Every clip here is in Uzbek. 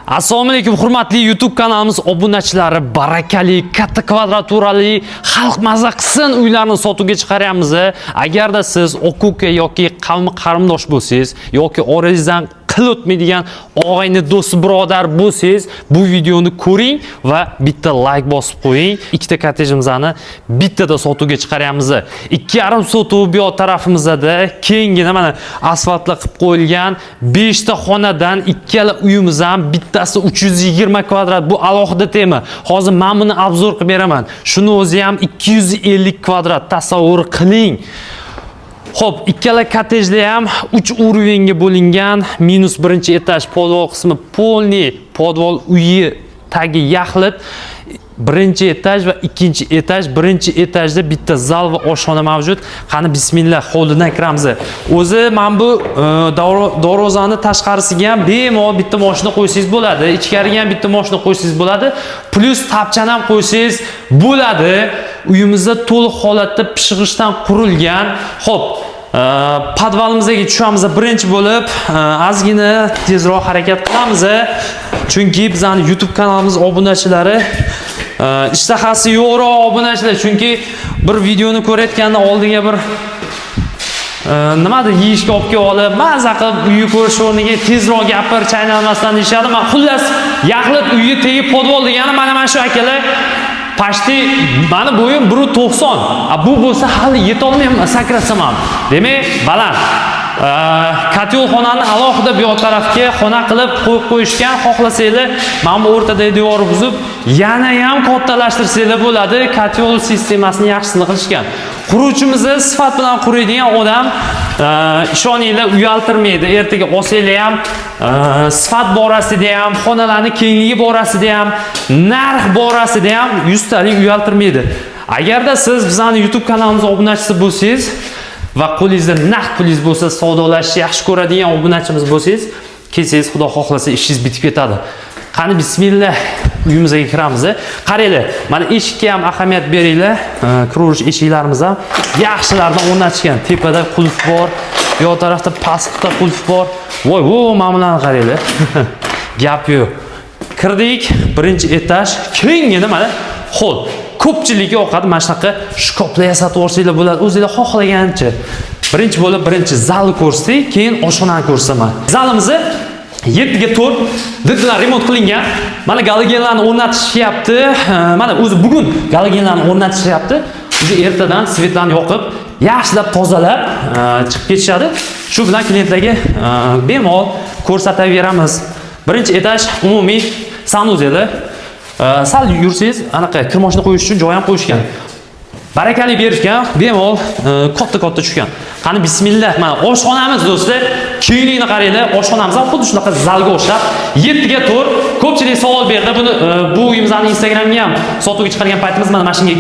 Assalomu alaykum hurmatli YouTube kanalimiz obunachilari, barakali, katta kvadraturali, xalq maza qilsin uylarni sotuvga chiqaryapmiz. Agarda siz o'quka yoki qavmi qarindosh bo'lsangiz yoki orangizdan qil o'tmaydigan og'ayni do'st birodar bo'lsangiz, bu videoni ko'ring va bitta like bosib qo'ying. Ikkita kottejimizni bittada sotuvga chiqaryapmiz. 2,5 sotuv bu yoq tarafimizda keyingina mana asfaltla qilib qo'yilgan 5 ta xonadan ikkala uyimiz ham bittasi 320 kvadrat. Bu alohida tema. Hozir men buni obzor qilib beraman. Shuni o'zi ham 250 kvadrat. Tasavvur qiling. Xo'p, ikkala kottejlar ham 3 уровеньga bo'lingan. Minus birinchi etaj podvol qismi polniy podvol uyi tagi yaxlit. Birinchi etaj va ikkinchi etaj. Birinchi etajda bitta zal va oshxona mavjud. Qani bismillah, hovlidan kiramiz. O'zi men bu darvozani tashqarisiga ham bemalol bitta mashina qo'ysangiz bo'ladi. Ichkariga ham bitta mashina qo'ysangiz bo'ladi. Plus tapchani ham qo'ysangiz bo'ladi. Uyimizda to'liq holatda pishig'ishdan qurilgan. Xo'p, podvalimizga tushamiz. Birinchi bo'lib ozgina tezroq harakat qilamiz. Chunki bizning YouTube kanalimiz obunachilari ishtahasi yo'qroq obunachilar, chunki bir videoni ko'rayotganda oldiga bir nimadir yeyishga olib kelib olib, maza qilib uyni ko'rish o'rniga tezroq gapir, chaynalmasdan deyishadi. Men xullas yaxlit uyga tegib podvol degani mana shu akalar. Pashti meni bo'yim 1.90. Bu bo'lsa hali yeta olmayman, sakrasam ham. Demak, baland. Katyol xonani alohida bu yoq tarafga xona qilib qo'yib qo'yishgan. Xohlasanglar, mana bu o'rtadagi devorni buzib, yana ham kattalashtirsanglar bo'ladi. Katyol sistemasini yaxshisini qilishgan. Quruvchimiz sifat bilan quradigan odam, ishoninglar, uyaltirmaydi. Ertaga olsanglar ham sifat borasida ham, xonalarning kengligi borasida ham, narx borasida ham 100 talik uyaltirmaydi. Agarda siz bizning YouTube kanalimiz obunachisi bo'lsangiz va qo'lingizda naqd pulingiz bo'lsa, savdolashni yaxshi ko'radigan obunachimiz bo'lsangiz, kelsangiz xudo xohlasa ishingiz bitib ketadi. Qani bismillah, uyimizga kiramiz. Qaranglar, mana eshikka ham ahamiyat beringlar. Kiruvchi eshiklarimiz ham yaxshilardan o'rnatishgan. Tepada qulf bor, bu yoq tarafda pastda qulf bor. Voy, mana bularni qaranglar. Gap yo'q. Kirdik, birinchi etaj, kengina mana hol. Ko'pchilikka yoqadi mana shunaqa shkoflar yasatib olsanglar bo'ladi. O'zingizlar xohlagancha. Birinchi bo'lib birinchi zalni ko'rsak, keyin oshxonani ko'rsaman. Zalimiz 7 ga 4 didlar remont qilingan. Mana galogenlarni o'rnatishyapti. Mana o'zi bugun galogenlarni o'rnatishyapti. O'zi ertadan svetlarni yoqib, yaxshilab tozalab chiqib ketishadi. Shu bilan klientlarga bemalol ko'rsataveramiz. Birinchi etaj umumiy sanuzellar. Sal yursangiz, anaqa kir mashina qo'yish uchun joy ham qo'yishgan. Barakali berishgan, bemalol katta tushgan. Qani bismillah, mana oshxonamiz do'stlar, kengligini qaranglar. Oshxonamiz ham xuddi shunaqa zalga o'xshab 7 ga 4. Ko'pchilik savol berdi. Buni bu uyimizning Instagramga ham sotuvga chiqargan paytimiz mana shunga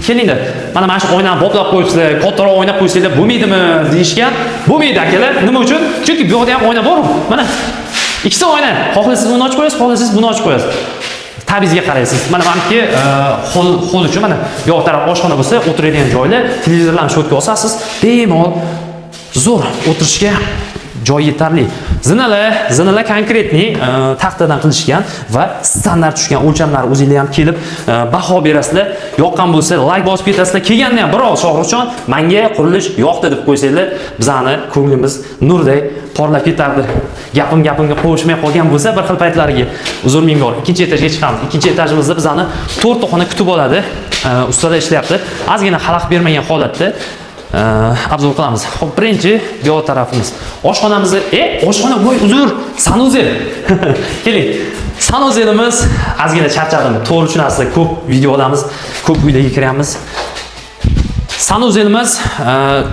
kelinglar. Mana shu oynani boplab qo'yibsizlar, kattaroq oyna qo'ysanglar bo'lmaydimi deyishgan. Bo'lmaydi akalar. Nima uchun? Chunki bu yerda ham oyna bor. Mana ikkita oyna. Xohlasangiz buni ochib qo'yasiz, xohlasangiz buni ochib qo'yasiz. Tabizga qaraysiz. Mana meniki hol uchun mana yoq taraf oshxona bo'lsa, o'tiradigan joylar, televizorlarni sho'tga osasiz, bemalol zo'r o'tirishga joy yetarli. Zinalar konkretniy taxtadan qilishgan va standart tushgan o'lchamlar o'zingizlar ham kelib baho berasizlar. Yoqqan bo'lsa like bosib ketasizlar. Kelganda ham biror Shohruxjon menga qurilish yoqdi deb qo'ysanglar, bizani ko'nglimiz nurdek porlab ketardi. Gapimga qo'shmay qolgan bo'lsa bir xil paytlariga uzr ming bor. Ikkinchi etajga chiqamiz. Ikkinchi etajimizda bizani 4 ta xona kutib oladi. Ustada ishlayapti. Ozgina xalaqit bermagan holatda obzor qilamiz. Xo'p, birinchi bu yoq tarafimiz. Oshxonamizni, oshxona voy uzr, sanuzel. Keling. Sanuzelimiz ozgina charchadim. To'g'ri tushunasizlar, ko'p videolarimiz, ko'p uylarga kiryapmiz. Sanuzelimiz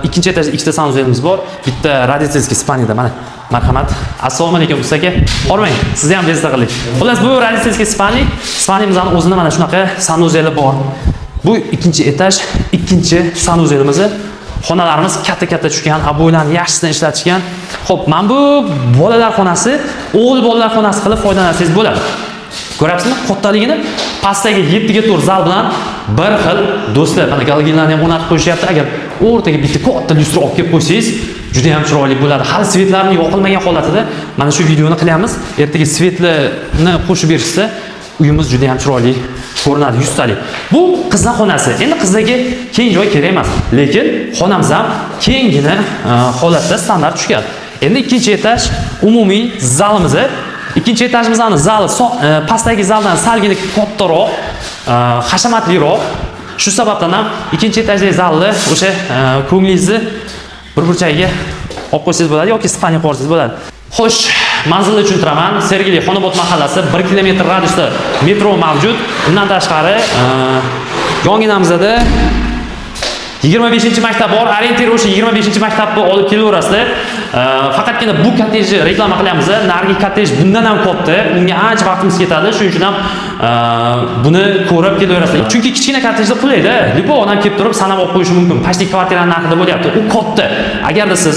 ikkinchi etajda ikkita sanuzelimiz bor. Bitta родительский spalniyada mana. Marhamat. Assalomu alaykum ustaka. Hormang, sizni ham bezda qiling. Xullas, bu родительский spalniy. Spalniyamizning o'zida mana shunaqa sanuzeli bor. Bu ikkinchi etaj, ikkinchi sanuzelimiz. Xonalarimiz katta tushgan, aboylarni yaxshisidan ishlatishgan. Xo'p, men bu bolalar xonasi, o'g'il bolalar xonasi qilib foydalansangiz bo'ladi. Ko'ryapsizmi? Kattaligini pastdagi 7 ga 4 zal bilan bir xil do'stlar. Mana galogenlarni ham o'rnatib qo'yishyapti. Agar o'rtaga bitta katta lyustra olib kelib qo'ysangiz, juda ham chiroyli bo'ladi. Hali svetlarni yoqilmagan holatida mana shu videoni qilyapmiz. Ertaga svetlarni qo'shib berishsa, uyimiz juda ham chiroyli ko'rinadi, 100 talik. Bu qizlar xonasi. Endi qizlarga keng joy kerak emas, lekin xonamiz ham kenggina holatda standart tushgan. Endi ikkinchi etaj umumiy zalimiz. Ikkinchi etajimizning zali pastdagi zaldan salgina kattaroq, hashamatliroq. Shu sababdan ham ikkinchi etajdagi zalni o'sha ko'nglingizni bir burchagiga olib qo'ysangiz bo'ladi yoki spalni qo'ysangiz bo'ladi. Xo'sh, manzilni tushuntiraman. Sergeli Xonobod mahallasi 1 kilometr radiusda metro mavjud. Undan tashqari yonginamizda 25-maktab bor. Orientir o'sha 25-maktabni olib kelaverasizlar. Faqatgina bu kottejni reklama qilyapmiz. Narigi kottej bundan ham katta. Unga ancha vaqtimiz ketadi. Shuning uchun ham buni ko'rib kelaverasizlar. Chunki kichkina kottejda qulayda. Lipo odam kelib turib sanab olib qo'yishi mumkin. Pashti kvartiraning narxida bo'lyapti. U katta. Agarda siz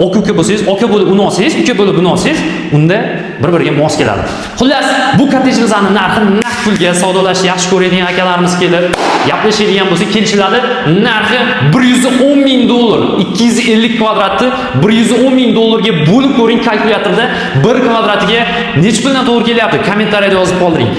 aka bo'lsangiz, aka bo'lib uni olsangiz, uka bo'lib uni olsangiz, unda bir-biriga mos keladi. Xullas, bu kottejimizning narxi naqd pulga savdolashni yaxshi ko'radigan akalarimiz kelib, gaplashadigan bo'lsa kelishiladi. Narxi $110,000. 250 kvadratni $110,000 ga bo'lib ko'ring kalkulyatorda. 1 kvadratiga necha puldan to'g'ri kelyapti? Kommentariyada yozib qoldiring.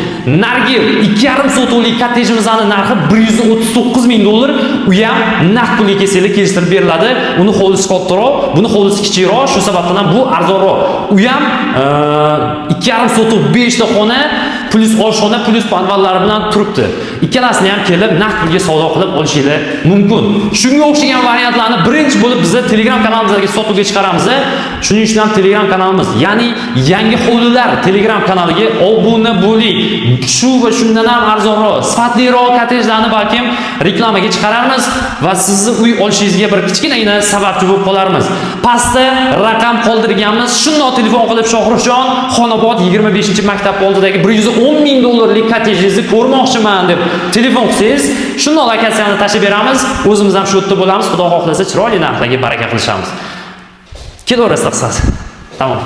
Nargi 2,5 sotuvlik kottejimizning narxi $139,000. U ham naqd pulga kelsangiz kelishtirib beriladi. Uni hovlisi kattaroq, buni hovlisi kichikroq, shu sababdan ham bu arzonroq. U ham 2,5 sotuv 5 ta xona plus oshxona plus podvallari bilan turibdi. Ikkalasini ham kelib naqd pulga savdo qilib olishingiz mumkin. Shunga o'xshagan variantlarni birinchi bo'lib biz Telegram kanalimizga sotuvga chiqaramiz. Shuning uchun ham Telegram kanalimiz, ya'ni yangi hovlilar Telegram kanaliga obuna bo'ling. Shu va shundan ham arzonroq, sifatliroq kottejlarni balkim reklamaga chiqaramiz va sizni uy olishingizga bir kichkinagina sababchi bo'lib qolarmiz. Pastda raqam qoldirganmiz. Shundoq telefon qilib Shohrixjon Xonobod 25-maktab oldidagi $110,000 kottejingizni ko'rmoqchiman deb telefon qilsangiz, shundoq lokatsiyani tashib beramiz. O'zimiz ham shu yerda bo'lamiz. Xudo xohlasa chiroyli narxlarga baraka qilishamiz. Kelaverasizlar qisqasi. Tamom.